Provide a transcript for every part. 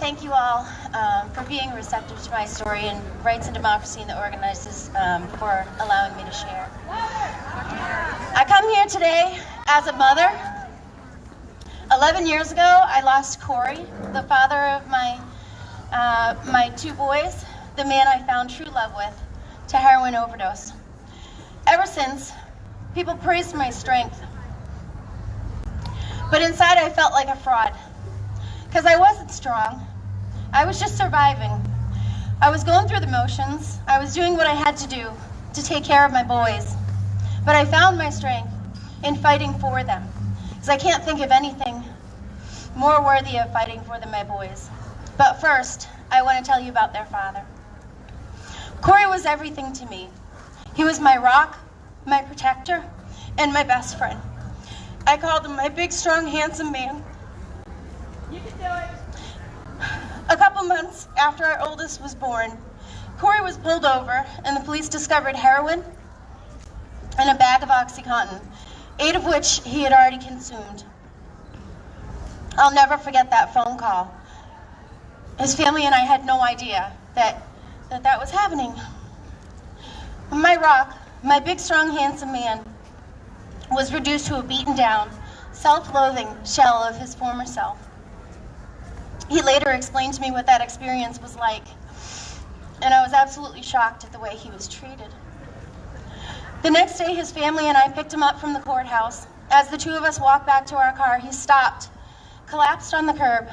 thank you all for being receptive to my story and Rights and Democracy and the organizers for allowing me to share. I come here today as a mother. 11 years ago, I lost Corey, the father of my two boys, the man I found true love with, to heroin overdose. Ever since, people praised my strength. But inside I felt like a fraud, because I wasn't strong. I was just surviving. I was going through the motions. I was doing what I had to do to take care of my boys. But I found my strength in fighting for them, because I can't think of anything more worthy of fighting for than my boys. But first, I want to tell you about their father. Corey was everything to me. He was my rock, my protector, and my best friend. I called him my big, strong, handsome man. You can do it. A couple months after our oldest was born, Corey was pulled over and the police discovered heroin and a bag of OxyContin, 8 of which he had already consumed. I'll never forget that phone call. His family and I had no idea that was happening. My rock, my big, strong, handsome man, was reduced to a beaten down, self-loathing shell of his former self. He later explained to me what that experience was like, and I was absolutely shocked at the way he was treated. The next day, his family and I picked him up from the courthouse. As the two of us walked back to our car, he stopped, collapsed on the curb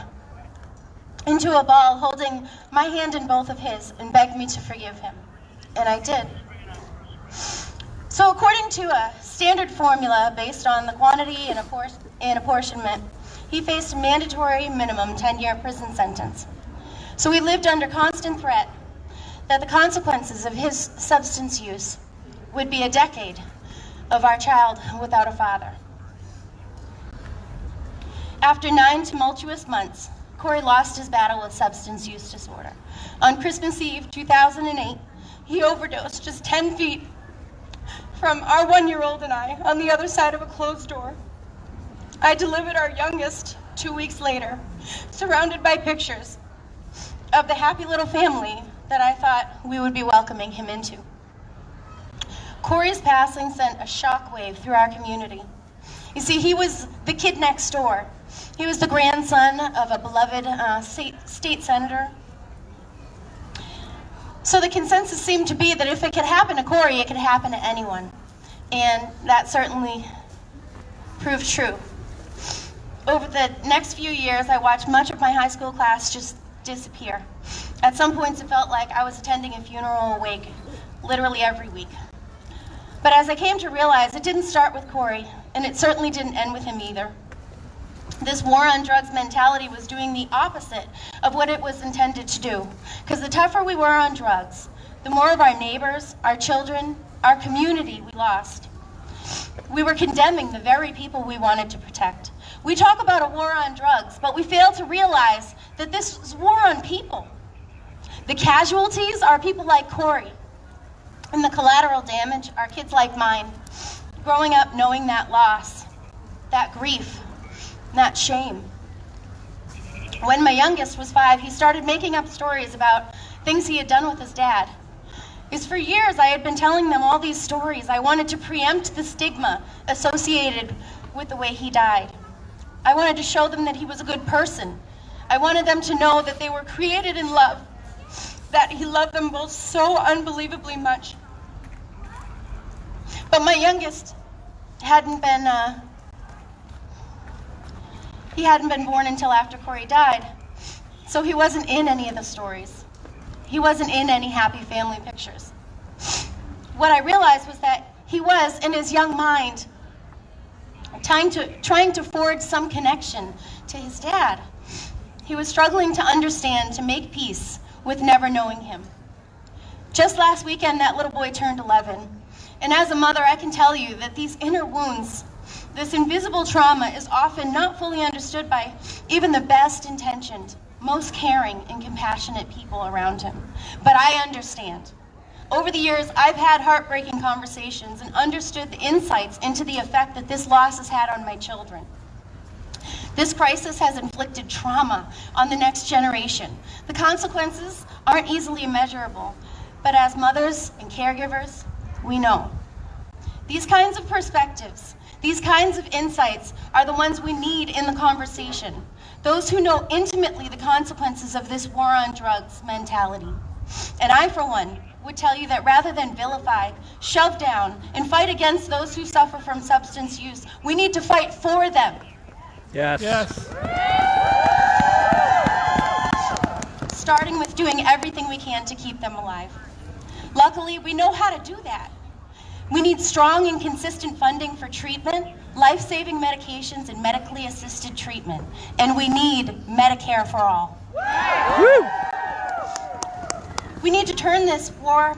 into a ball, holding my hand in both of his, and begged me to forgive him. And I did. So according to a standard formula based on the quantity and apportionment, he faced a mandatory minimum 10-year prison sentence. So he lived under constant threat that the consequences of his substance use would be a decade of our child without a father. After 9 tumultuous months, Corey lost his battle with substance use disorder. On Christmas Eve 2008, he overdosed just 10 feet from our 1-year-old and I on the other side of a closed door. I delivered our youngest 2 weeks later, surrounded by pictures of the happy little family that I thought we would be welcoming him into. Corey's passing sent a shockwave through our community. You see, he was the kid next door. He was the grandson of a beloved state senator. So the consensus seemed to be that if it could happen to Corey, it could happen to anyone. And that certainly proved true. Over the next few years, I watched much of my high school class just disappear. At some points, it felt like I was attending a funeral wake literally every week. But as I came to realize, it didn't start with Corey, and it certainly didn't end with him either. This war on drugs mentality was doing the opposite of what it was intended to do. Because the tougher we were on drugs, the more of our neighbors, our children, our community we lost. We were condemning the very people we wanted to protect. We talk about a war on drugs, but we fail to realize that this is war on people. The casualties are people like Corey, and the collateral damage are kids like mine, growing up knowing that loss, that grief, that shame. When my youngest was 5, he started making up stories about things he had done with his dad. Because for years I had been telling them all these stories. I wanted to preempt the stigma associated with the way he died. I wanted to show them that he was a good person. I wanted them to know that they were created in love, that he loved them both so unbelievably much. But my youngest hadn't been born until after Corey died, so he wasn't in any of the stories. He wasn't in any happy family pictures. What I realized was that he was, in his young mind, trying to forge some connection to his dad. He was struggling to understand, to make peace with never knowing him. Just last weekend, that little boy turned 11. And as a mother, I can tell you that these inner wounds, this invisible trauma, is often not fully understood by even the best intentioned, most caring and compassionate people around him. But I understand. Over the years, I've had heartbreaking conversations and understood the insights into the effect that this loss has had on my children. This crisis has inflicted trauma on the next generation. The consequences aren't easily measurable, but as mothers and caregivers, we know. These kinds of perspectives, these kinds of insights are the ones we need in the conversation. Those who know intimately the consequences of this war on drugs mentality. And I, for one, would tell you that rather than vilify, shove down, and fight against those who suffer from substance use, we need to fight for them. Yes. Starting with doing everything we can to keep them alive. Luckily, we know how to do that. We need strong and consistent funding for treatment, life-saving medications, and medically assisted treatment. And we need Medicare for all. Woo! We need to turn this war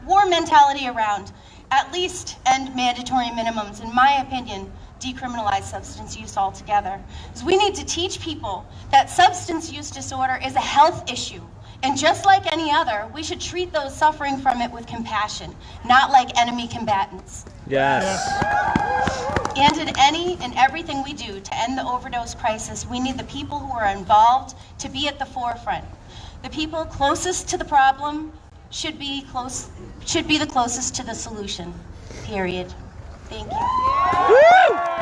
mentality around. At least end mandatory minimums, in my opinion, decriminalize substance use altogether. Because we need to teach people that substance use disorder is a health issue. And just like any other, we should treat those suffering from it with compassion, not like enemy combatants. Yes. And in any and everything we do to end the overdose crisis, we need the people who are involved to be at the forefront. The people closest to the problem should be the closest to the solution. Period. Thank you. Woo!